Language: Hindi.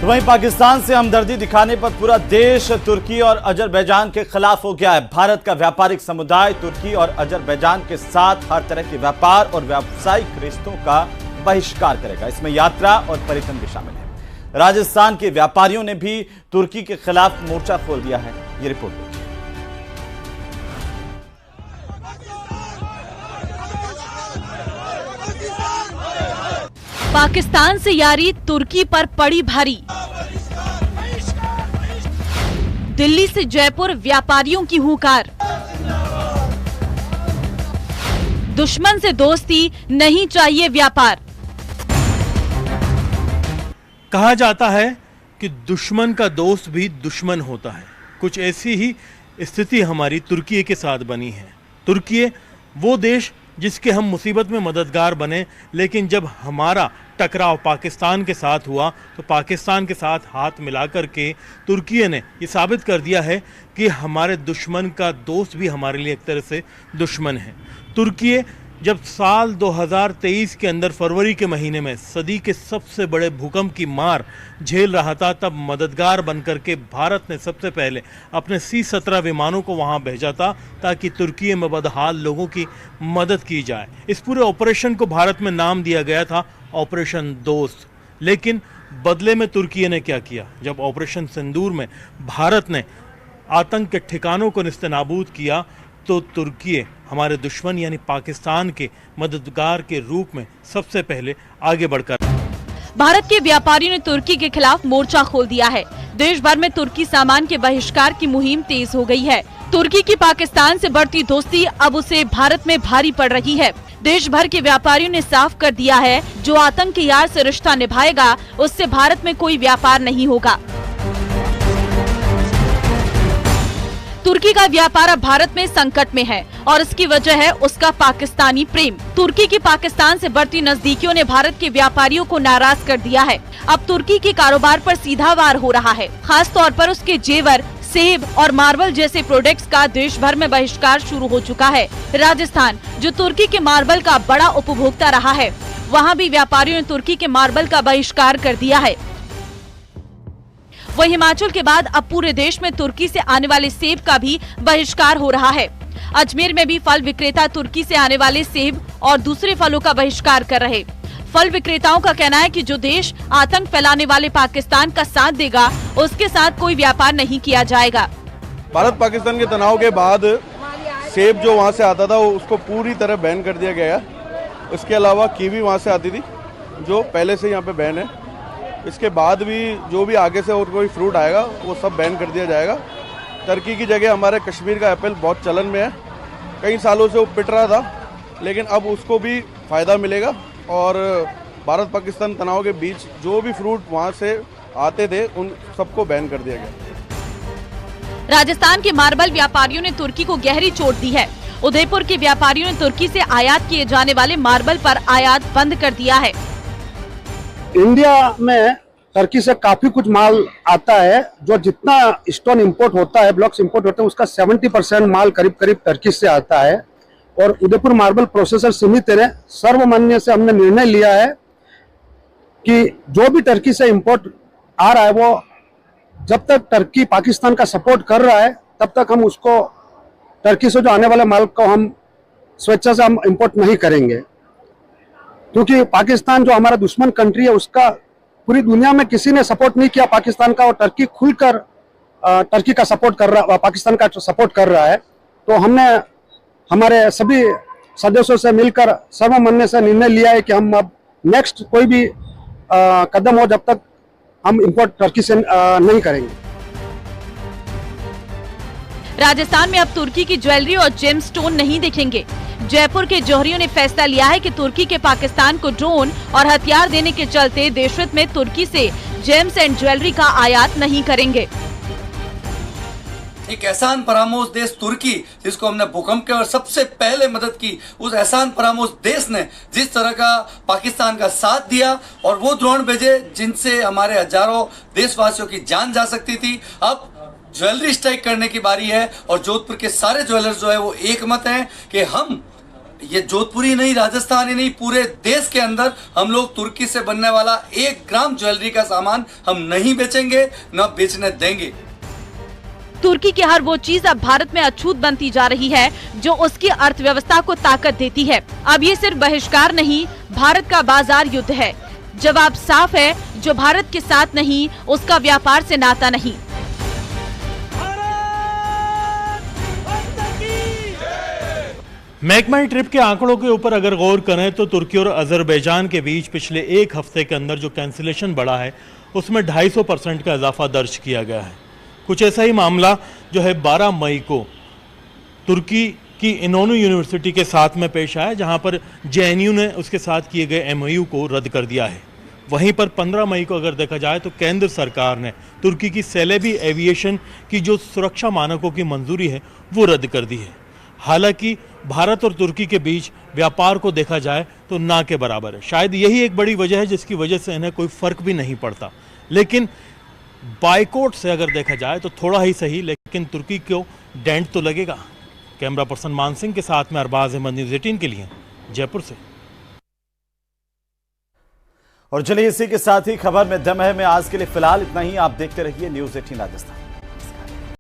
तो वहीं पाकिस्तान से हमदर्दी दिखाने पर पूरा देश तुर्की और अजरबैजान के खिलाफ हो गया है। भारत का व्यापारिक समुदाय तुर्की और अजरबैजान के साथ हर तरह के व्यापार और व्यावसायिक रिश्तों का बहिष्कार करेगा। इसमें यात्रा और पर्यटन भी शामिल है। राजस्थान के व्यापारियों ने भी तुर्की के खिलाफ मोर्चा खोल दिया है। ये रिपोर्ट देखिए। पाकिस्तान से यारी तुर्की पर पड़ी भारी। दिल्ली से जयपुर व्यापारियों की हुंकार। दुश्मन से दोस्ती नहीं चाहिए व्यापार। कहा जाता है कि दुश्मन का दोस्त भी दुश्मन होता है। कुछ ऐसी ही स्थिति हमारी तुर्की के साथ बनी है। तुर्की वो देश जिसके हम मुसीबत में मददगार बने, लेकिन जब हमारा टकराव पाकिस्तान के साथ हुआ तो पाकिस्तान के साथ हाथ मिलाकर के तुर्की ने ये साबित कर दिया है कि हमारे दुश्मन का दोस्त भी हमारे लिए एक तरह से दुश्मन है। तुर्की जब साल 2023 के अंदर फरवरी के महीने में सदी के सबसे बड़े भूकंप की मार झेल रहा था, तब मददगार बनकर के भारत ने सबसे पहले अपने C-17 विमानों को वहां भेजा था ताकि तुर्की में बदहाल लोगों की मदद की जाए। इस पूरे ऑपरेशन को भारत में नाम दिया गया था ऑपरेशन दोस्त। लेकिन बदले में तुर्की ने क्या किया? जब ऑपरेशन सिंदूर में भारत ने आतंक के ठिकानों को निस्तेनाबूद किया तो तुर्की हमारे दुश्मन यानी पाकिस्तान के मददगार के रूप में सबसे पहले आगे बढ़कर भारत के व्यापारियों ने तुर्की के खिलाफ मोर्चा खोल दिया है। देश भर में तुर्की सामान के बहिष्कार की मुहिम तेज हो गई है। तुर्की की पाकिस्तान से बढ़ती दोस्ती अब उसे भारत में भारी पड़ रही है। देश भर के व्यापारियों ने साफ कर दिया है, जो आतंक के यार से रिश्ता निभाएगा उससे भारत में कोई व्यापार नहीं होगा। तुर्की का व्यापार अब भारत में संकट में है और इसकी वजह है उसका पाकिस्तानी प्रेम। तुर्की की पाकिस्तान से बढ़ती नजदीकियों ने भारत के व्यापारियों को नाराज कर दिया है। अब तुर्की के कारोबार पर सीधा वार हो रहा है। खास तौर पर उसके जेवर, सेब और मार्बल जैसे प्रोडक्ट्स का देश भर में बहिष्कार शुरू हो चुका है। राजस्थान, जो तुर्की के मार्बल का बड़ा उपभोक्ता रहा है, वहाँ भी व्यापारियों ने तुर्की के मार्बल का बहिष्कार कर दिया है। वहीं हिमाचल के बाद अब पूरे देश में तुर्की से आने वाले सेब का भी बहिष्कार हो रहा है। अजमेर में भी फल विक्रेता तुर्की से आने वाले सेब और दूसरे फलों का बहिष्कार कर रहे। फल विक्रेताओं का कहना है कि जो देश आतंक फैलाने वाले पाकिस्तान का साथ देगा उसके साथ कोई व्यापार नहीं किया जाएगा। भारत पाकिस्तान के तनाव के बाद सेब जो वहाँ से आता था उसको पूरी तरह बैन कर दिया गया। इसके अलावा कीवी वहाँ से आती थी जो पहले से यहाँ पे बैन है। इसके बाद भी जो भी आगे से और कोई फ्रूट आएगा वो सब बैन कर दिया जाएगा। टर्की की जगह हमारे कश्मीर का एप्पल बहुत चलन में है। कई सालों से वो पिट रहा था, लेकिन अब उसको भी फ़ायदा मिलेगा और भारत पाकिस्तान तनाव के बीच जो भी फ्रूट वहाँ से आते थे उन सबको बैन कर दिया गया। राजस्थान के मार्बल व्यापारियों ने तुर्की को गहरी चोट दी है। उदयपुर के व्यापारियों ने तुर्की से आयात किए जाने वाले मार्बल पर आयात बंद कर दिया है। इंडिया में टर्की से काफी कुछ माल आता है। जो जितना स्टोन इंपोर्ट होता है, ब्लॉक्स इंपोर्ट होते हैं, उसका 70% माल करीब करीब टर्की से आता है। और उदयपुर मार्बल प्रोसेसर समिति ने सर्वमान्य से हमने निर्णय लिया है कि जो भी टर्की से इंपोर्ट आ रहा है वो जब तक टर्की पाकिस्तान का सपोर्ट कर रहा है तब तक हम उसको टर्की से जो आने वाले माल को हम स्वेच्छा से हम इंपोर्ट नहीं करेंगे, क्योंकि पाकिस्तान जो हमारा दुश्मन कंट्री है उसका पूरी दुनिया में किसी ने सपोर्ट नहीं किया पाकिस्तान का, और टर्की खुलकर टर्की का सपोर्ट कर रहा, पाकिस्तान का सपोर्ट कर रहा है। तो हमने हमारे सभी सदस्यों से मिलकर सर्वमान्य से निर्णय लिया है कि हम अब नेक्स्ट कोई भी कदम हो जब तक हम इंपोर्ट टर्की से नहीं करेंगे। राजस्थान में अब तुर्की की ज्वेलरी और जेमस्टोन नहीं दिखेंगे। जयपुर के जौहरियों ने फैसला लिया है कि तुर्की के पाकिस्तान को ड्रोन और हथियार देने के चलते देशहित में तुर्की से जेम्स एंड ज्वेलरी का आयात नहीं करेंगे। एक एहसान फरामोश देश तुर्की, जिसको हमने भूकंप के और सबसे पहले मदद की, उस एहसान फरामोश देश ने जिस तरह का पाकिस्तान का साथ दिया और वो ड्रोन भेजे जिनसे हमारे हजारों देशवासियों की जान जा सकती थी, अब ज्वेलरी स्ट्राइक करने की बारी है। और जोधपुर के सारे ज्वेलर्स जो है वो एक मत हैं कि हम ये जोधपुर ही नहीं, राजस्थान ही नहीं, पूरे देश के अंदर हम लोग तुर्की से बनने वाला 1 ग्राम ज्वेलरी का सामान हम नहीं बेचेंगे, न बेचने देंगे। तुर्की की हर वो चीज अब भारत में अछूत बनती जा रही है जो उसकी अर्थव्यवस्था को ताकत देती है। अब ये सिर्फ बहिष्कार नहीं, भारत का बाजार युद्ध है। जवाब साफ है, जो भारत के साथ नहीं उसका व्यापार से नाता नहीं। मेक माई ट्रिप के आंकड़ों के ऊपर अगर गौर करें तो तुर्की और अजरबैजान के बीच पिछले 1 हफ्ते के अंदर जो कैंसिलेशन बढ़ा है उसमें 250% का इजाफा दर्ज किया गया है। कुछ ऐसा ही मामला जो है 12 मई को तुर्की की इनोनू यूनिवर्सिटी के साथ में पेश आया, जहां पर JNU ने उसके साथ किए गए MOU को रद्द कर दिया है। वहीं पर 15 मई को अगर देखा जाए तो केंद्र सरकार ने तुर्की की सेलेबी एविएशन की जो सुरक्षा मानकों की मंजूरी है वो रद्द कर दी है। हालांकि भारत और तुर्की के बीच व्यापार को देखा जाए तो ना के बराबर है। शायद यही एक बड़ी वजह है जिसकी वजह से इन्हें कोई फर्क भी नहीं पड़ता। लेकिन बाइकॉट से अगर देखा जाए तो थोड़ा ही सही, लेकिन तुर्की को डेंट तो लगेगा। कैमरा पर्सन मान सिंह के साथ में अरबाज अहमद, न्यूज़ 18 के लिए जयपुर से। और चलिए इसी के साथ ही खबर में दम है में आज के लिए फिलहाल इतना ही। आप देखते रहिए न्यूज़ 18 राजस्थान।